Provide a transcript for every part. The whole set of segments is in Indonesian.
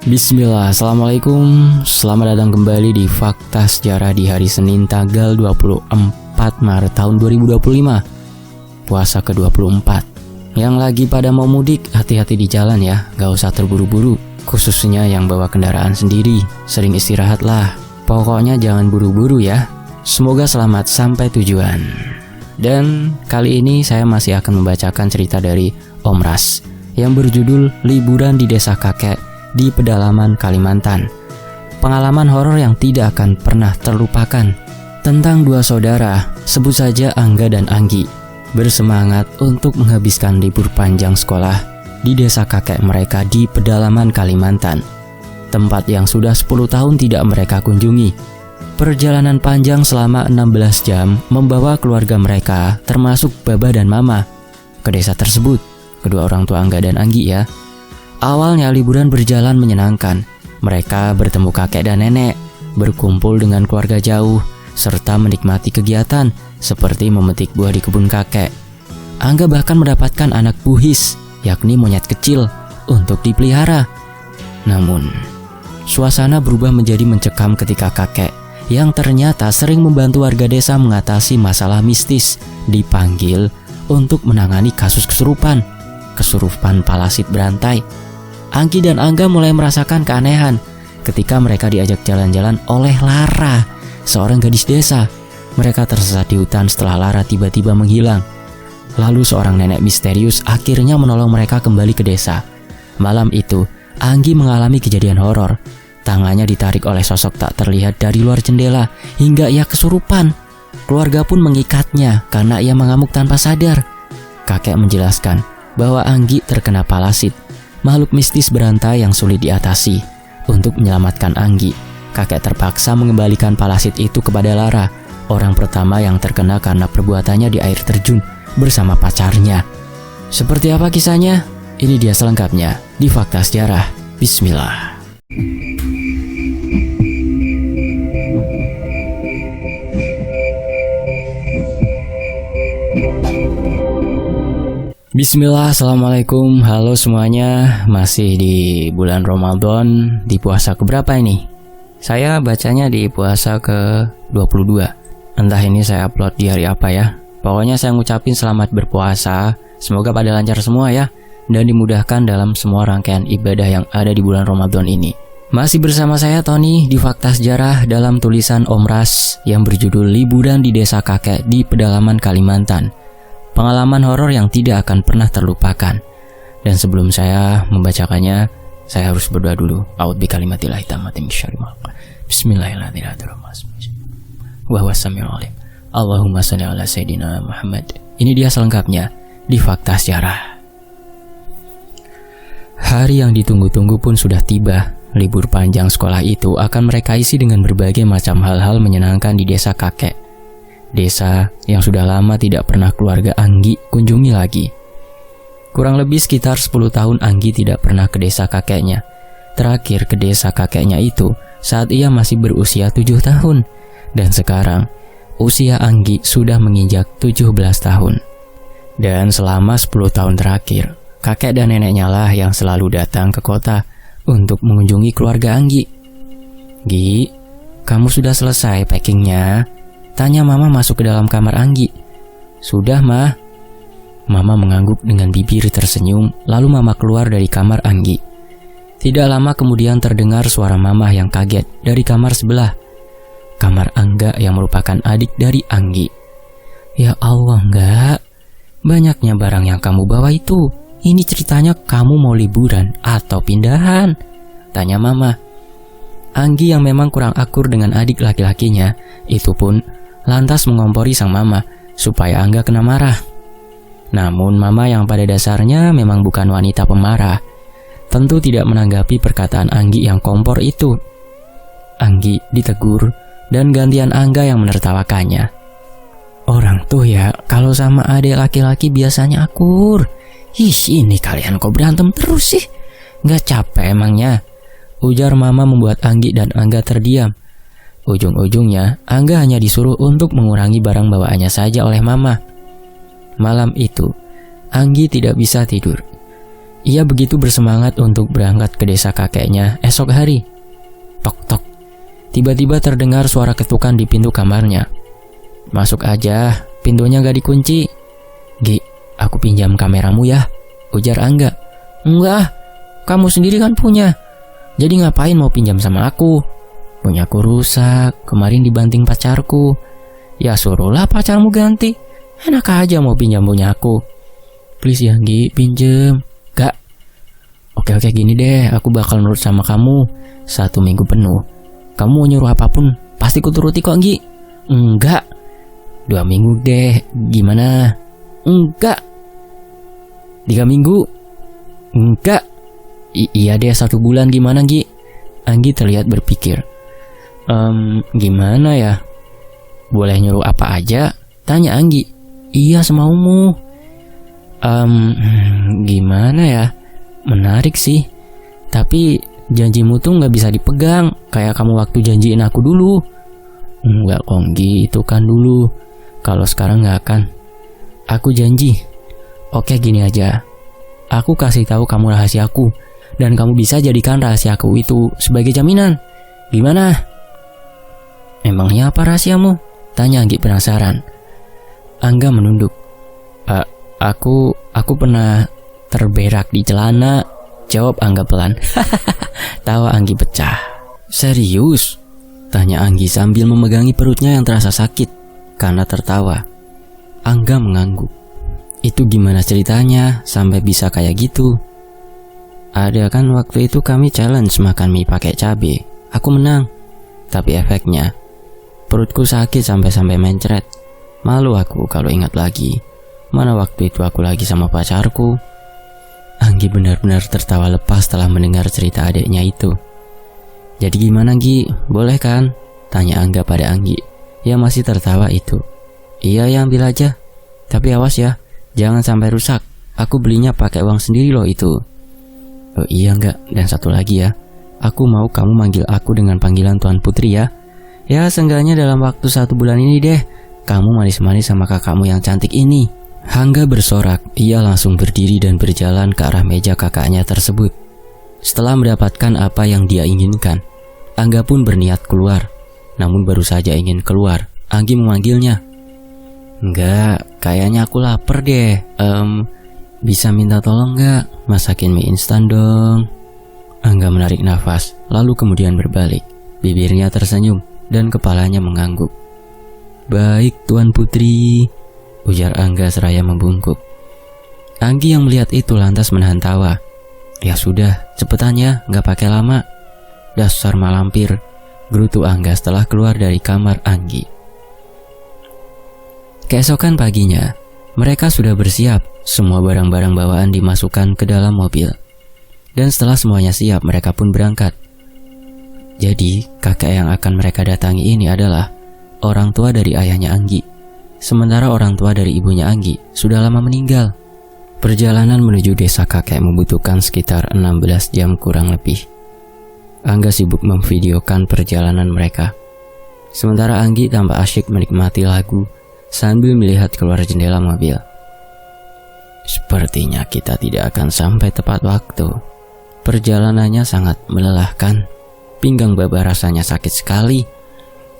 Bismillah, Assalamualaikum. Selamat datang kembali di Fakta Sejarah di hari Senin tanggal 24 Maret tahun 2025, puasa ke-24. Yang lagi pada mau mudik, hati-hati di jalan ya, gak usah terburu-buru. Khususnya yang bawa kendaraan sendiri, sering istirahatlah. Pokoknya jangan buru-buru ya. Semoga selamat sampai tujuan. Dan kali ini saya masih akan membacakan cerita dari Om Ras yang berjudul Liburan di Desa Kakek di Pedalaman Kalimantan. Pengalaman horor yang tidak akan pernah terlupakan tentang dua saudara, sebut saja Angga dan Anggi, bersemangat untuk menghabiskan libur panjang sekolah di desa kakek mereka di pedalaman Kalimantan, tempat yang sudah 10 tahun tidak mereka kunjungi. Perjalanan panjang selama 16 jam membawa keluarga mereka, termasuk Baba dan Mama, ke desa tersebut. Kedua orang tua Angga dan Anggi ya. Awalnya liburan berjalan menyenangkan. Mereka bertemu kakek dan nenek, berkumpul dengan keluarga jauh, serta menikmati kegiatan seperti memetik buah di kebun kakek. Angga bahkan mendapatkan anak buhis, yakni monyet kecil, untuk dipelihara. Namun, suasana berubah menjadi mencekam ketika kakek, yang ternyata sering membantu warga desa mengatasi masalah mistis, dipanggil untuk menangani kasus kesurupan palasit berantai. Anggi dan Angga mulai merasakan keanehan ketika mereka diajak jalan-jalan oleh Lara, seorang gadis desa. Mereka tersesat di hutan setelah Lara tiba-tiba menghilang. Lalu seorang nenek misterius akhirnya menolong mereka kembali ke desa. Malam itu, Anggi mengalami kejadian horor. Tangannya ditarik oleh sosok tak terlihat dari luar jendela hingga ia kesurupan. Keluarga pun mengikatnya karena ia mengamuk tanpa sadar. Kakek menjelaskan bahwa Anggi terkena palasit, makhluk mistis berantai yang sulit diatasi. Untuk menyelamatkan Anggi, kakek terpaksa mengembalikan palasit itu kepada Lara, orang pertama yang terkena karena perbuatannya di air terjun bersama pacarnya. Seperti apa kisahnya? Ini dia selengkapnya di Fakta Sejarah. Bismillah. Bismillah, Assalamualaikum, halo semuanya. Masih di bulan Ramadan, di puasa keberapa ini? Saya bacanya di puasa ke-22. Entah ini saya upload di hari apa ya. Pokoknya saya ngucapin selamat berpuasa. Semoga pada lancar semua ya, dan dimudahkan dalam semua rangkaian ibadah yang ada di bulan Ramadan ini. Masih bersama saya Tony di Fakta Sejarah dalam tulisan Om Ras yang berjudul Liburan di Desa Kakek di Pedalaman Kalimantan. Pengalaman horor yang tidak akan pernah terlupakan. Dan sebelum saya membacakannya, saya harus berdoa dulu. A'udzu bikalimatillahi tammati min syarri ma khalaq. Bismillahirrahmanirrahim. Wa huwas samiul alim. Allahumma shalli ala sayidina Muhammad. Ini dia selengkapnya di Fakta Sejarah. Hari yang ditunggu-tunggu pun sudah tiba. Libur panjang sekolah itu akan mereka isi dengan berbagai macam hal-hal menyenangkan di desa kakek. Desa yang sudah lama tidak pernah keluarga Anggi kunjungi lagi. Kurang lebih sekitar 10 tahun Anggi tidak pernah ke desa kakeknya. Terakhir ke desa kakeknya itu saat ia masih berusia 7 tahun. Dan sekarang usia Anggi sudah menginjak 17 tahun. Dan selama 10 tahun terakhir, kakek dan neneknya lah yang selalu datang ke kota untuk mengunjungi keluarga Anggi. Gi, kamu sudah selesai packingnya? Tanya Mama masuk ke dalam kamar Anggi. Sudah, Mah. Mama mengangguk dengan bibir tersenyum, lalu Mama keluar dari kamar Anggi. Tidak lama kemudian terdengar suara Mama yang kaget dari kamar sebelah. Kamar Angga yang merupakan adik dari Anggi. Ya Allah, enggak. Banyaknya barang yang kamu bawa itu. Ini ceritanya kamu mau liburan atau pindahan? Tanya Mama. Anggi yang memang kurang akur dengan adik laki-lakinya, itu pun lantas mengompori sang Mama supaya Angga kena marah. Namun Mama yang pada dasarnya memang bukan wanita pemarah, tentu tidak menanggapi perkataan Anggi yang kompor itu. Anggi ditegur dan gantian Angga yang menertawakannya. Orang tuh ya kalau sama adik laki-laki biasanya akur. Ini kalian kok berantem terus sih? Gak capek emangnya? Ujar Mama membuat Anggi dan Angga terdiam. Ujung-ujungnya, Angga hanya disuruh untuk mengurangi barang bawaannya saja oleh Mama. Malam itu, Anggi tidak bisa tidur. Ia begitu bersemangat untuk berangkat ke desa kakeknya esok hari. Tok tok. Tiba-tiba terdengar suara ketukan di pintu kamarnya. Masuk aja, pintunya gak dikunci. Gi, aku pinjam kameramu ya, ujar Angga. Enggak, kamu sendiri kan punya. Jadi ngapain mau pinjam sama aku? Punyaku rusak, kemarin dibanting pacarku. Ya suruhlah pacarmu ganti. Enak aja mau pinjam punya aku. Please ya Gi, pinjem. Gak. Oke gini deh, aku bakal nurut sama kamu 1 minggu penuh. Kamu mau nyuruh apapun, pasti kuturuti kok Gi. Enggak. 2 minggu deh, gimana? Enggak. 3 minggu? Enggak. Iya deh 1 bulan, gimana Gi? Anggi terlihat berpikir. Gimana ya? Boleh nyuruh apa aja? Tanya Anggi. Iya semaumu. Gimana ya? Menarik sih. Tapi janjimu tuh gak bisa dipegang, kayak kamu waktu janjiin aku dulu. Enggak Konggi, itu kan dulu. Kalau sekarang gak akan. Aku janji. Oke gini aja. Aku kasih tahu kamu rahasiaku, dan kamu bisa jadikan rahasiaku itu sebagai jaminan. Gimana? Emangnya apa rahasiamu? Tanya Anggi penasaran. Angga menunduk. Aku pernah terberak di celana, jawab Angga pelan. Tawa Anggi pecah. Serius? Tanya Anggi sambil memegangi perutnya yang terasa sakit karena tertawa. Angga mengangguk. Itu gimana ceritanya sampai bisa kayak gitu? Ada kan waktu itu kami challenge makan mie pakai cabe. Aku menang. Tapi efeknya perutku sakit sampai mencret. Malu aku kalau ingat lagi. Mana waktu itu aku lagi sama pacarku. Anggi benar-benar tertawa lepas setelah mendengar cerita adiknya itu. Jadi gimana Gi? Boleh kan? Tanya Angga pada Anggi. Ya masih tertawa itu. Iya ya ambil aja. Tapi awas ya, jangan sampai rusak. Aku belinya pakai uang sendiri loh itu. Oh iya enggak. Dan satu lagi ya. Aku mau kamu manggil aku dengan panggilan Tuan Putri ya. Ya seenggaknya dalam waktu 1 bulan ini deh. Kamu manis-manis sama kakakmu yang cantik ini. Angga bersorak. Ia langsung berdiri dan berjalan ke arah meja kakaknya tersebut. Setelah mendapatkan apa yang dia inginkan, Angga pun berniat keluar. Namun baru saja ingin keluar, Anggi memanggilnya. Enggak, kayaknya aku lapar deh. Bisa minta tolong enggak? Masakin mie instan dong. Angga menarik nafas, lalu kemudian berbalik. Bibirnya tersenyum dan kepalanya mengangguk. Baik Tuan Putri, ujar Angga seraya membungkuk. Anggi yang melihat itu lantas menahan tawa. Ya sudah, cepetan ya, gak pakai lama. Dasar malampir, gerutu Angga setelah keluar dari kamar Anggi. Keesokan paginya, mereka sudah bersiap. Semua barang-barang bawaan dimasukkan ke dalam mobil. Dan setelah semuanya siap, mereka pun berangkat. Jadi, kakek yang akan mereka datangi ini adalah orang tua dari ayahnya Anggi. Sementara orang tua dari ibunya Anggi sudah lama meninggal. Perjalanan menuju desa kakek membutuhkan sekitar 16 jam kurang lebih. Angga sibuk memvideokan perjalanan mereka. Sementara Anggi tampak asyik menikmati lagu sambil melihat keluar jendela mobil. Sepertinya kita tidak akan sampai tepat waktu. Perjalanannya sangat melelahkan. Pinggang Babah rasanya sakit sekali,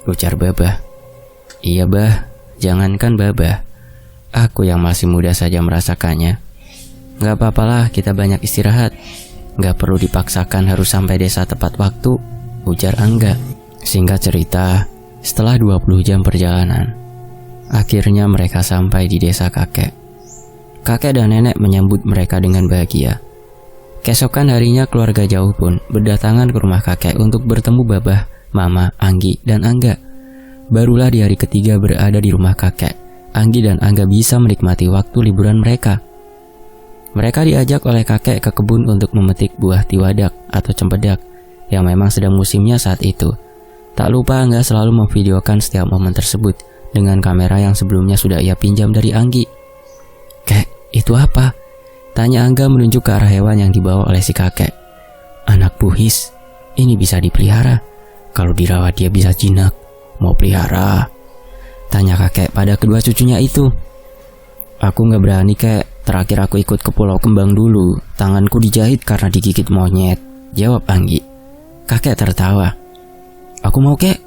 ujar Babah. Iya Bah, jangankan Babah, aku yang masih muda saja merasakannya. Gak apa-apalah, kita banyak istirahat. Gak perlu dipaksakan harus sampai desa tepat waktu, ujar Angga. Singkat cerita, setelah 20 jam perjalanan, akhirnya mereka sampai di desa kakek. Kakek dan nenek menyambut mereka dengan bahagia. Keesokan harinya keluarga jauh pun berdatangan ke rumah kakek untuk bertemu Babah, Mama, Anggi, dan Angga. Barulah di hari ketiga berada di rumah kakek, Anggi dan Angga bisa menikmati waktu liburan mereka. Mereka diajak oleh kakek ke kebun untuk memetik buah tiwadak atau cempedak yang memang sedang musimnya saat itu. Tak lupa Angga selalu memvideokan setiap momen tersebut dengan kamera yang sebelumnya sudah ia pinjam dari Anggi. Kek, itu apa? Tanya Angga menunjuk ke arah hewan yang dibawa oleh si kakek. Anak buhis, ini bisa dipelihara. Kalau dirawat dia bisa jinak. Mau pelihara? Tanya kakek pada kedua cucunya itu. Aku gak berani kek, Terakhir aku ikut ke Pulau Kembang dulu. Tanganku dijahit karena digigit monyet, jawab Anggi. Kakek tertawa. Aku mau kek,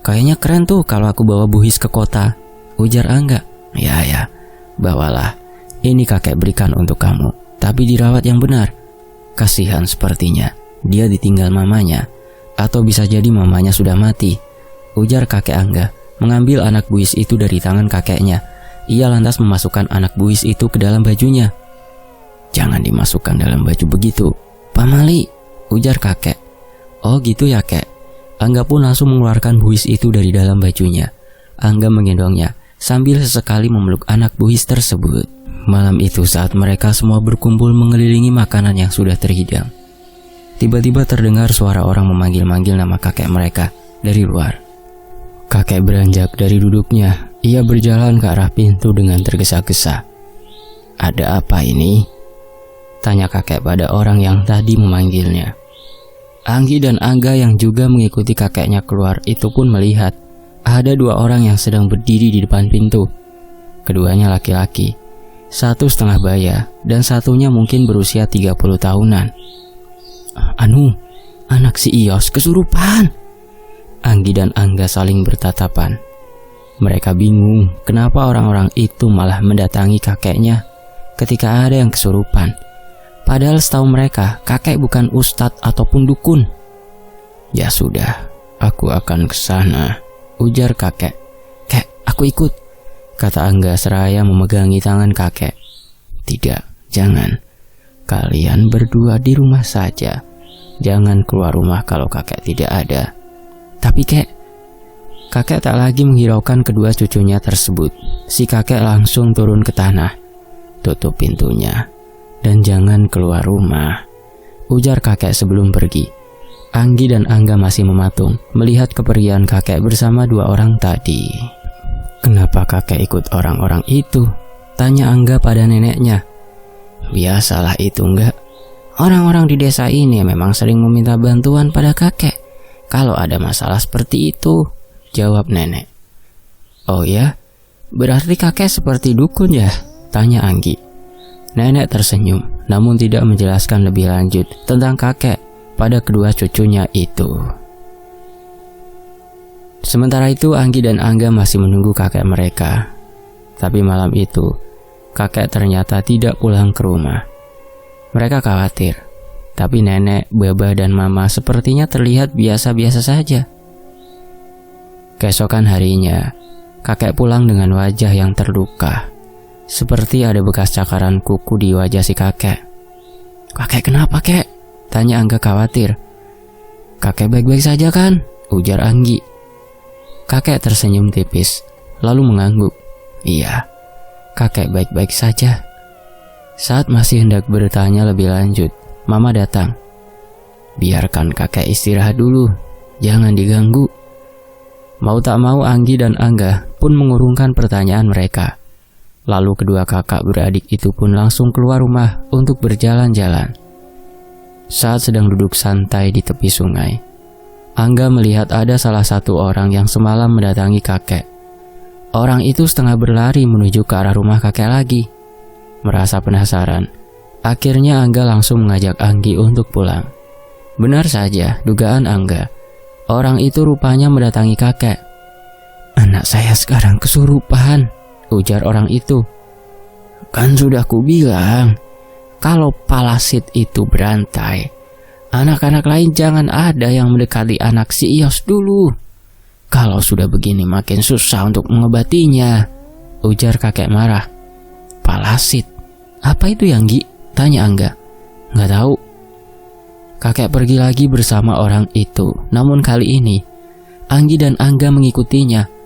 kayaknya keren tuh kalau aku bawa Buhis ke kota, ujar Angga. Ya, bawalah. Ini kakek berikan untuk kamu, tapi dirawat yang benar. Kasihan sepertinya, dia ditinggal mamanya. Atau bisa jadi mamanya sudah mati, ujar kakek Angga, mengambil anak Buhis itu dari tangan kakeknya. Ia lantas memasukkan anak Buhis itu ke dalam bajunya. Jangan dimasukkan dalam baju begitu, Pak Mali, ujar kakek. Oh gitu ya kek. Angga pun langsung mengeluarkan Buhis itu dari dalam bajunya. Angga menggendongnya sambil sesekali memeluk anak Buhis tersebut. Malam itu saat mereka semua berkumpul mengelilingi makanan yang sudah terhidang, tiba-tiba terdengar suara orang memanggil-manggil nama kakek mereka dari luar. Kakek beranjak dari duduknya. Ia berjalan ke arah pintu dengan tergesa-gesa. Ada apa ini? Tanya kakek pada orang yang tadi memanggilnya. Anggi dan Angga yang juga mengikuti kakeknya keluar itu pun melihat ada dua orang yang sedang berdiri di depan pintu. Keduanya laki-laki, satu setengah baya dan satunya mungkin berusia 30 tahunan. Anu, anak si Ios kesurupan. Anggi dan Angga saling bertatapan. Mereka bingung kenapa orang-orang itu malah mendatangi kakeknya ketika ada yang kesurupan. Padahal setahu mereka kakek bukan ustadz ataupun dukun. Ya sudah, aku akan ke sana, ujar kakek. Kek, aku ikut, kata Angga seraya memegangi tangan kakek. Tidak, jangan. Kalian berdua di rumah saja. Jangan keluar rumah kalau kakek tidak ada. Tapi kek, kakek tak lagi menghiraukan kedua cucunya tersebut. Si kakek langsung turun ke tanah. Tutup pintunya dan jangan keluar rumah, ujar kakek sebelum pergi. Anggi dan Angga masih mematung melihat kepergian kakek bersama dua orang tadi. Kenapa kakek ikut orang-orang itu? Tanya Angga pada neneknya. Biasalah itu enggak. Orang-orang di desa ini memang sering meminta bantuan pada kakek kalau ada masalah seperti itu, jawab nenek. Oh ya, berarti kakek seperti dukun ya? Tanya Anggi. Nenek tersenyum, namun tidak menjelaskan lebih lanjut tentang kakek pada kedua cucunya itu. Sementara itu Anggi dan Angga masih menunggu kakek mereka. Tapi malam itu, kakek ternyata tidak pulang ke rumah. Mereka khawatir, tapi nenek, baba, dan mama sepertinya terlihat biasa-biasa saja. Keesokan harinya, kakek pulang dengan wajah yang terluka. Seperti ada bekas cakaran kuku di wajah si kakek. Kakek kenapa kek? Tanya Angga khawatir. Kakek baik-baik saja kan? Ujar Anggi. Kakek tersenyum tipis, lalu mengangguk. Iya, kakek baik-baik saja. Saat masih hendak bertanya lebih lanjut, mama datang. Biarkan kakek istirahat dulu, jangan diganggu. Mau tak mau Anggi dan Angga pun mengurungkan pertanyaan mereka. Lalu kedua kakak beradik itu pun langsung keluar rumah untuk berjalan-jalan. Saat sedang duduk santai di tepi sungai, Angga melihat ada salah satu orang yang semalam mendatangi kakek. Orang itu setengah berlari menuju ke arah rumah kakek lagi. Merasa penasaran, akhirnya Angga langsung mengajak Anggi untuk pulang. Benar saja dugaan Angga, orang itu rupanya mendatangi kakek. Anak saya sekarang kesurupan, ujar orang itu. Kan sudah kubilang, kalau palasit itu berantai, anak-anak lain jangan ada yang mendekati anak si Ios dulu. Kalau sudah begini makin susah untuk mengobatinya, ujar kakek marah. Palasit? Apa itu yang Gi? Tanya Angga. Nggak tahu. Kakek pergi lagi bersama orang itu. Namun kali ini, Anggi dan Angga mengikutinya.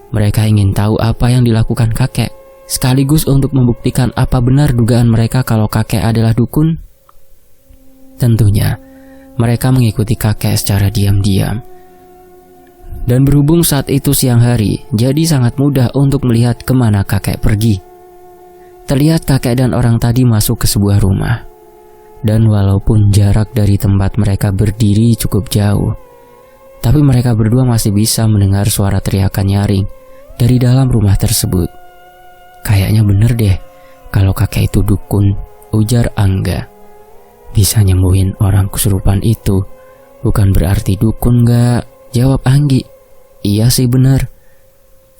Mereka ingin tahu apa yang dilakukan kakek, sekaligus untuk membuktikan apa benar dugaan mereka kalau kakek adalah dukun. Tentunya, mereka mengikuti kakek secara diam-diam. Dan berhubung saat itu siang hari, jadi sangat mudah untuk melihat kemana kakek pergi. Terlihat kakek dan orang tadi masuk ke sebuah rumah. Dan walaupun jarak dari tempat mereka berdiri cukup jauh, tapi mereka berdua masih bisa mendengar suara teriakan nyaring dari dalam rumah tersebut. Kayaknya bener deh, Kalau kakek itu dukun, ujar Angga. Bisa nyembuhin orang kesurupan itu bukan berarti dukun gak? Jawab Anggi. Iya sih benar.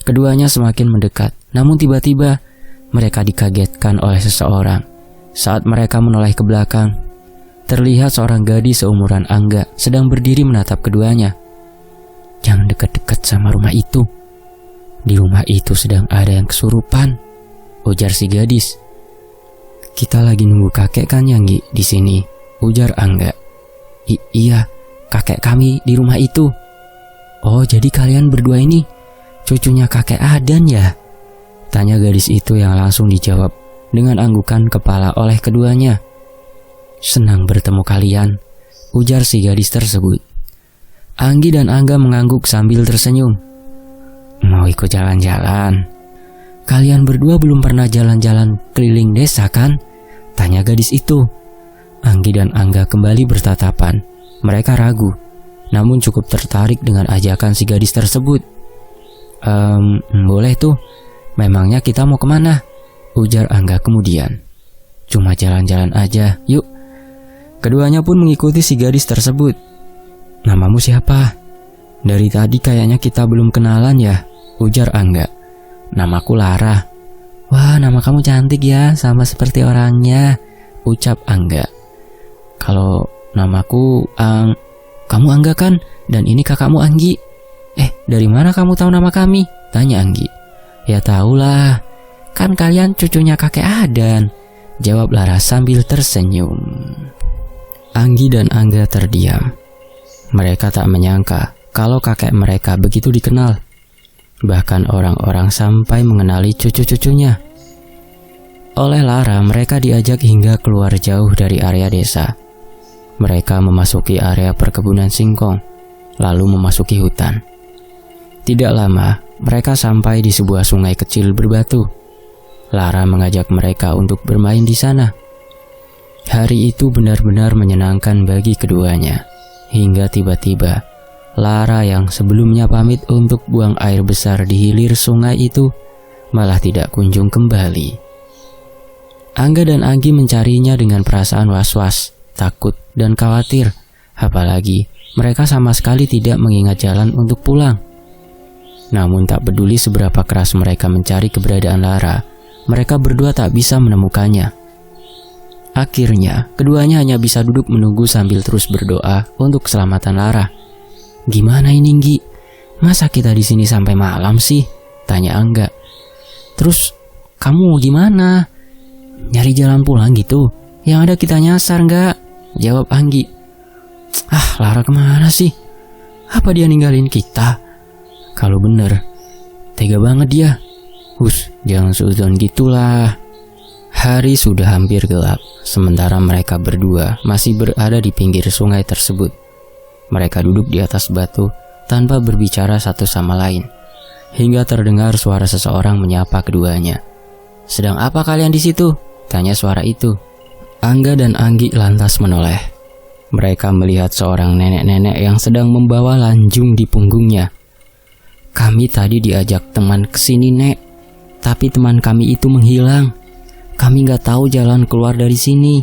Keduanya semakin mendekat, namun tiba-tiba mereka dikagetkan oleh seseorang. Saat mereka menoleh ke belakang, terlihat seorang gadis seumuran Angga sedang berdiri menatap keduanya. Jangan dekat-dekat sama rumah itu. Di rumah itu sedang ada yang kesurupan, ujar si gadis. Kita lagi nunggu kakek kan Yanggi di sini, ujar Angga. Iya, kakek kami di rumah itu. Oh, jadi kalian berdua ini cucunya kakek Adan ya? Tanya gadis itu yang langsung dijawab dengan anggukan kepala oleh keduanya. Senang bertemu kalian, ujar si gadis tersebut. Anggi dan Angga mengangguk sambil tersenyum. Mau ikut jalan-jalan? Kalian berdua belum pernah jalan-jalan keliling desa kan? Tanya gadis itu. Anggi dan Angga kembali bertatapan. Mereka ragu, namun cukup tertarik dengan ajakan si gadis tersebut. Boleh tuh. Memangnya kita mau kemana? Ujar Angga kemudian. Cuma jalan-jalan aja, yuk. Keduanya pun mengikuti si gadis tersebut. Namamu siapa? Dari tadi kayaknya kita belum kenalan ya, ujar Angga. Namaku Lara. Wah, nama kamu cantik ya, sama seperti orangnya, ucap Angga. Kalau namaku kamu Angga kan? Dan ini kakakmu Anggi. Dari mana kamu tahu nama kami? Tanya Anggi. Ya tahulah, kan kalian cucunya kakek Adan, jawab Lara sambil tersenyum. Anggi dan Angga terdiam. Mereka tak menyangka kalau kakek mereka begitu dikenal. Bahkan orang-orang sampai mengenali cucu-cucunya. Oleh Lara, mereka diajak hingga keluar jauh dari area desa. Mereka memasuki area perkebunan singkong, lalu memasuki hutan. Tidak lama, mereka sampai di sebuah sungai kecil berbatu. Lara mengajak mereka untuk bermain di sana. Hari itu benar-benar menyenangkan bagi keduanya. Hingga tiba-tiba, Lara yang sebelumnya pamit untuk buang air besar di hilir sungai itu malah tidak kunjung kembali. Angga dan Anggi mencarinya dengan perasaan was-was, takut, dan khawatir. Apalagi mereka sama sekali tidak mengingat jalan untuk pulang. Namun tak peduli seberapa keras mereka mencari keberadaan Lara, mereka berdua tak bisa menemukannya. Akhirnya, keduanya hanya bisa duduk menunggu sambil terus berdoa untuk keselamatan Lara. Gimana ini, Nggi? Masa kita di sini sampai malam sih? Tanya Angga. Terus, kamu mau gimana? Nyari jalan pulang gitu? Yang ada kita nyasar nggak? Jawab Anggi. Lara kemana sih? Apa dia ninggalin kita? Kalau bener, tega banget dia. Jangan suuzon gitulah. Hari sudah hampir gelap, sementara mereka berdua masih berada di pinggir sungai tersebut. Mereka duduk di atas batu tanpa berbicara satu sama lain, hingga terdengar suara seseorang menyapa keduanya. Sedang apa kalian di situ? Tanya suara itu. Angga dan Anggi lantas menoleh. Mereka melihat seorang nenek-nenek yang sedang membawa lanjung di punggungnya. Kami tadi diajak teman kesini, Nek. Tapi teman kami itu menghilang. Kami gak tahu jalan keluar dari sini.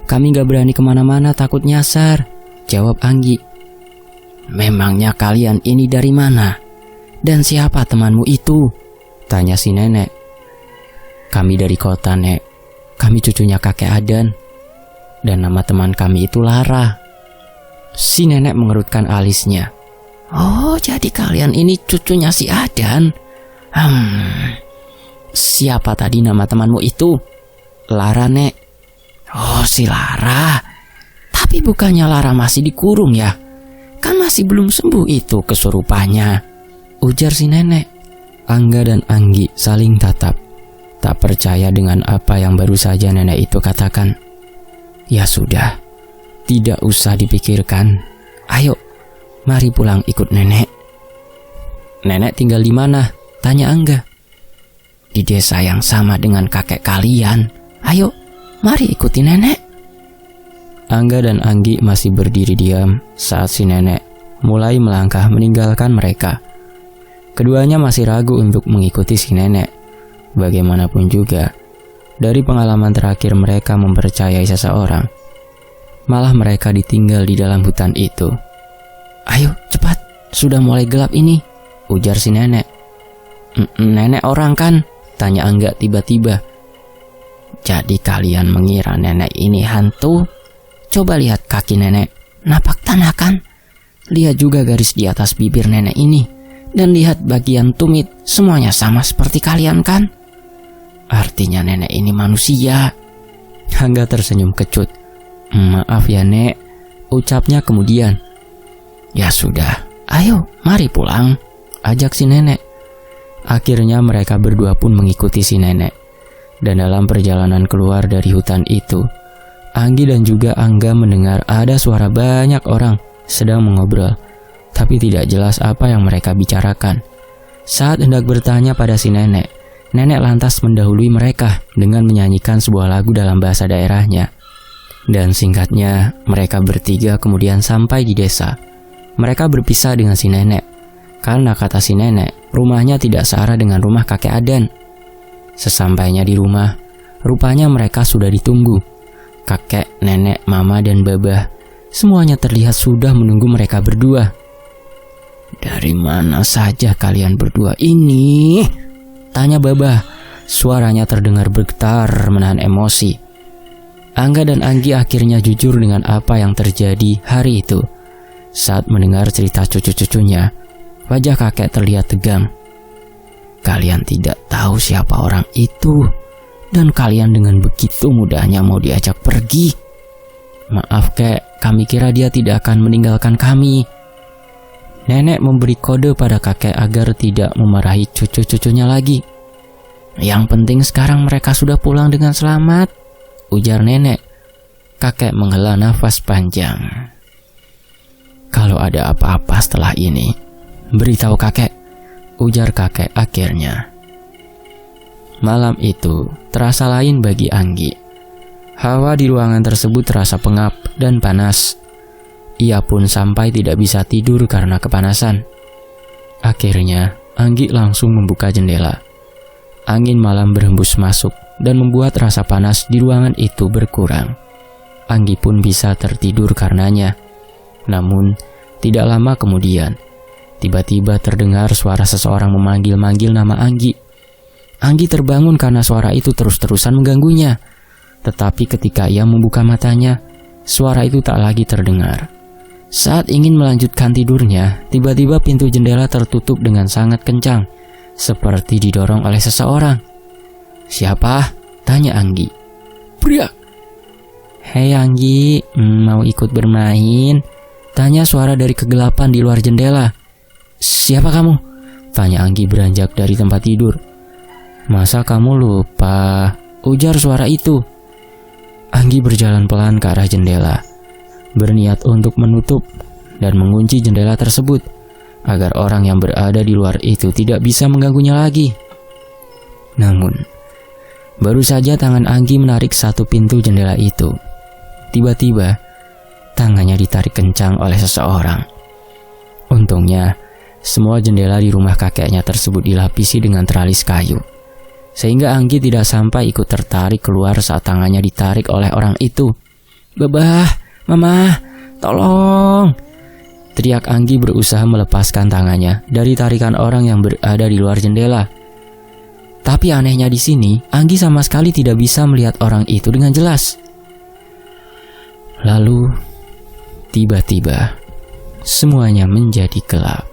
Kami gak berani kemana-mana, takut nyasar, jawab Anggi. Memangnya kalian ini dari mana? Dan siapa temanmu itu? Tanya si nenek. Kami dari kota, Nek. Kami cucunya kakek Adan. Dan nama teman kami itu Lara. Si nenek mengerutkan alisnya. Oh, jadi kalian ini cucunya si Adan? Siapa tadi nama temanmu itu? Lara, Nek. Oh, si Lara. Tapi bukannya Lara masih dikurung ya? Kan masih belum sembuh itu kesurupannya, ujar si nenek. Angga dan Anggi saling tatap, tak percaya dengan apa yang baru saja nenek itu katakan. Ya sudah, tidak usah dipikirkan. Ayo, mari pulang ikut nenek. Nenek tinggal di mana? Tanya Angga. Di desa yang sama dengan kakek kalian. Ayo, mari ikuti nenek. Angga dan Anggi masih berdiri diam saat si nenek mulai melangkah meninggalkan mereka. Keduanya masih ragu untuk mengikuti si nenek. Bagaimanapun juga, Dari pengalaman terakhir mereka mempercayai seseorang, malah mereka ditinggal di dalam hutan itu. "Ayo cepat, sudah mulai gelap ini," ujar si nenek. "Nenek orang kan?" tanya Angga tiba-tiba. "Jadi kalian mengira nenek ini hantu? Coba lihat kaki nenek, napak tanah kan? Lihat juga garis di atas bibir nenek ini. Dan lihat bagian tumit, semuanya sama seperti kalian kan? Artinya nenek ini manusia." Angga tersenyum kecut. "Maaf ya nek," ucapnya kemudian. "Ya sudah, ayo mari pulang," ajak si nenek. Akhirnya mereka berdua pun mengikuti si nenek. Dan dalam perjalanan keluar dari hutan itu, Anggi dan juga Angga mendengar ada suara banyak orang sedang mengobrol, tapi tidak jelas apa yang mereka bicarakan. Saat hendak bertanya pada si nenek, nenek lantas mendahului mereka dengan menyanyikan sebuah lagu dalam bahasa daerahnya. Dan singkatnya, mereka bertiga kemudian sampai di desa. Mereka berpisah dengan si nenek, karena kata si nenek, rumahnya tidak searah dengan rumah kakek Adan. Sesampainya di rumah, rupanya mereka sudah ditunggu. Kakek, nenek, mama, dan babah, semuanya terlihat sudah menunggu mereka berdua. "Dari mana saja kalian berdua ini?" tanya babah. Suaranya terdengar bergetar menahan emosi. Angga dan Anggi akhirnya jujur dengan apa yang terjadi hari itu. Saat mendengar cerita cucu-cucunya, wajah kakek terlihat tegang. "Kalian tidak tahu siapa orang itu, dan kalian dengan begitu mudahnya mau diajak pergi. Maaf kek, kami kira dia tidak akan meninggalkan kami." Nenek memberi kode pada kakek agar tidak memarahi cucu-cucunya lagi. "Yang penting sekarang mereka sudah pulang dengan selamat," ujar nenek. Kakek menghela nafas panjang. "Kalau ada apa-apa setelah ini, beritahu kakek," ujar kakek akhirnya. Malam itu terasa lain bagi Anggi. Hawa di ruangan tersebut terasa pengap dan panas. Ia pun sampai tidak bisa tidur karena kepanasan. Akhirnya, Anggi langsung membuka jendela. Angin malam berhembus masuk dan membuat rasa panas di ruangan itu berkurang. Anggi pun bisa tertidur karenanya. Namun, tidak lama kemudian, tiba-tiba terdengar suara seseorang memanggil-manggil nama Anggi. Anggi terbangun karena suara itu terus-terusan mengganggunya. Tetapi ketika ia membuka matanya, suara itu tak lagi terdengar. Saat ingin melanjutkan tidurnya, tiba-tiba pintu jendela tertutup dengan sangat kencang, seperti didorong oleh seseorang. "Siapa?" tanya Anggi. "Pria." "Hei Anggi, mau ikut bermain?" tanya suara dari kegelapan di luar jendela. "Siapa kamu?" tanya Anggi beranjak dari tempat tidur. "Masa kamu lupa?" ujar suara itu. Anggi berjalan pelan ke arah jendela, berniat untuk menutup dan mengunci jendela tersebut agar orang yang berada di luar itu tidak bisa mengganggunya lagi. Namun, baru saja tangan Anggi menarik satu pintu jendela itu, tiba-tiba tangannya ditarik kencang oleh seseorang. Untungnya, semua jendela di rumah kakeknya tersebut dilapisi dengan teralis kayu, sehingga Anggi tidak sampai ikut tertarik keluar saat tangannya ditarik oleh orang itu. "Babah, Mama, tolong!" teriak Anggi berusaha melepaskan tangannya dari tarikan orang yang berada di luar jendela. Tapi anehnya di sini, Anggi sama sekali tidak bisa melihat orang itu dengan jelas. Lalu, tiba-tiba, semuanya menjadi gelap.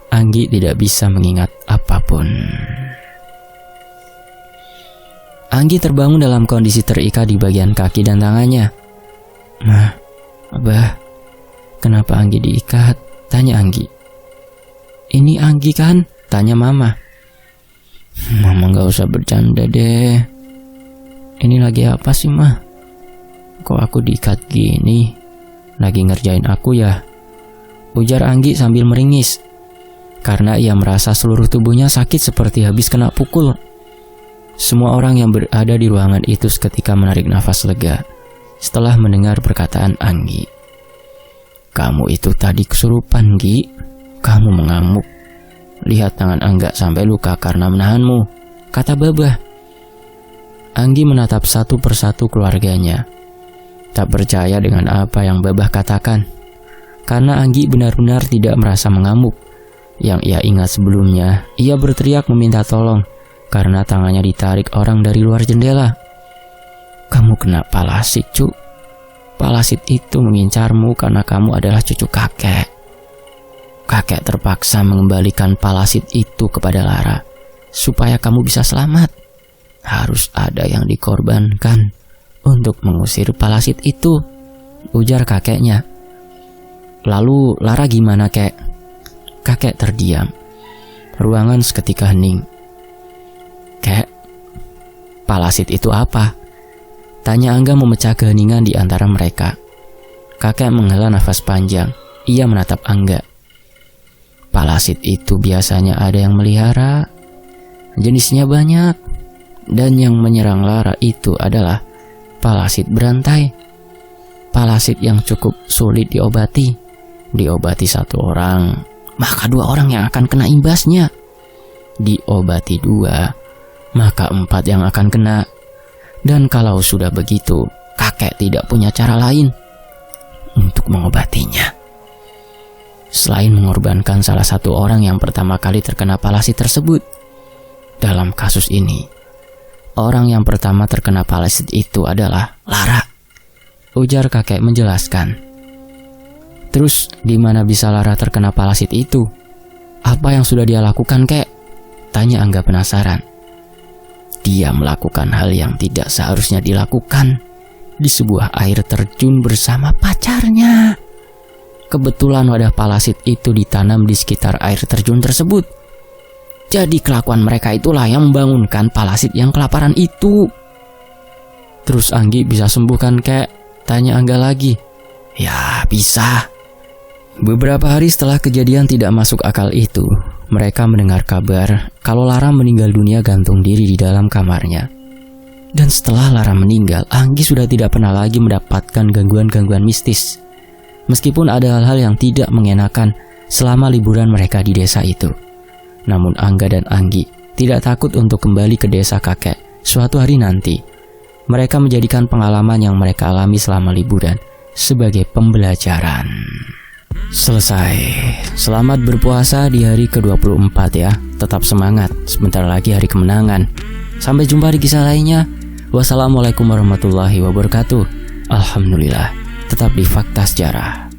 Anggi tidak bisa mengingat apapun. Anggi terbangun dalam kondisi terikat di bagian kaki dan tangannya. "Ma, Abah, kenapa Anggi diikat?" tanya Anggi. "Ini Anggi kan?" tanya Mama. "Mama gak usah bercanda deh. Ini lagi apa sih, Ma? Kok aku diikat gini? Lagi ngerjain aku ya?" ujar Anggi sambil meringis, karena ia merasa seluruh tubuhnya sakit seperti habis kena pukul. Semua orang yang berada di ruangan itu seketika menarik nafas lega setelah mendengar perkataan Anggi. "Kamu itu tadi kesurupan, Gi. Kamu mengamuk. Lihat tangan Angga sampai luka karena menahanmu," kata Babah. Anggi menatap satu persatu keluarganya. Tak percaya dengan apa yang Babah katakan. Karena Anggi benar-benar tidak merasa mengamuk. Yang ia ingat sebelumnya, ia berteriak meminta tolong karena tangannya ditarik orang dari luar jendela. "Kamu kena palasit, Cu. Palasit itu mengincarmu karena kamu adalah cucu kakek." Kakek terpaksa mengembalikan palasit itu kepada Lara supaya kamu bisa selamat. Harus ada yang dikorbankan untuk mengusir palasit itu, ujar kakeknya. "Lalu Lara gimana, Kek?" Kakek terdiam. Ruangan seketika hening. "Kek, palasit itu apa?" tanya Angga memecah keheningan di antara mereka. Kakek menghela nafas panjang. Ia menatap Angga. "Palasit itu biasanya ada yang melihara. Jenisnya banyak. Dan yang menyerang Lara itu adalah palasit berantai. Palasit yang cukup sulit diobati. Diobati satu orang, maka 2 orang yang akan kena imbasnya. Diobati 2, maka 4 yang akan kena. Dan kalau sudah begitu, kakek tidak punya cara lain untuk mengobatinya selain mengorbankan salah satu orang yang pertama kali terkena palasit tersebut. Dalam kasus ini, orang yang pertama terkena palasit itu adalah Lara," ujar kakek menjelaskan. "Terus di mana bisa Lara terkena palasit itu? Apa yang sudah dia lakukan, Kek?" tanya Angga penasaran. "Dia melakukan hal yang tidak seharusnya dilakukan di sebuah air terjun bersama pacarnya. Kebetulan wadah palasit itu ditanam di sekitar air terjun tersebut. Jadi kelakuan mereka itulah yang membangunkan palasit yang kelaparan itu." "Terus Anggi bisa sembuh kan, Kek?" tanya Angga lagi. "Ya, bisa." Beberapa hari setelah kejadian tidak masuk akal itu, mereka mendengar kabar kalau Lara meninggal dunia gantung diri di dalam kamarnya. Dan setelah Lara meninggal, Anggi sudah tidak pernah lagi mendapatkan gangguan-gangguan mistis. Meskipun ada hal-hal yang tidak mengenakan selama liburan mereka di desa itu. Namun Angga dan Anggi tidak takut untuk kembali ke desa kakek suatu hari nanti. Mereka menjadikan pengalaman yang mereka alami selama liburan sebagai pembelajaran. Selesai. Selamat berpuasa di hari ke-24 ya. Tetap semangat, sebentar lagi hari kemenangan. Sampai jumpa di kisah lainnya. Wassalamualaikum warahmatullahi wabarakatuh. Alhamdulillah, tetap di Fakta Sejarah.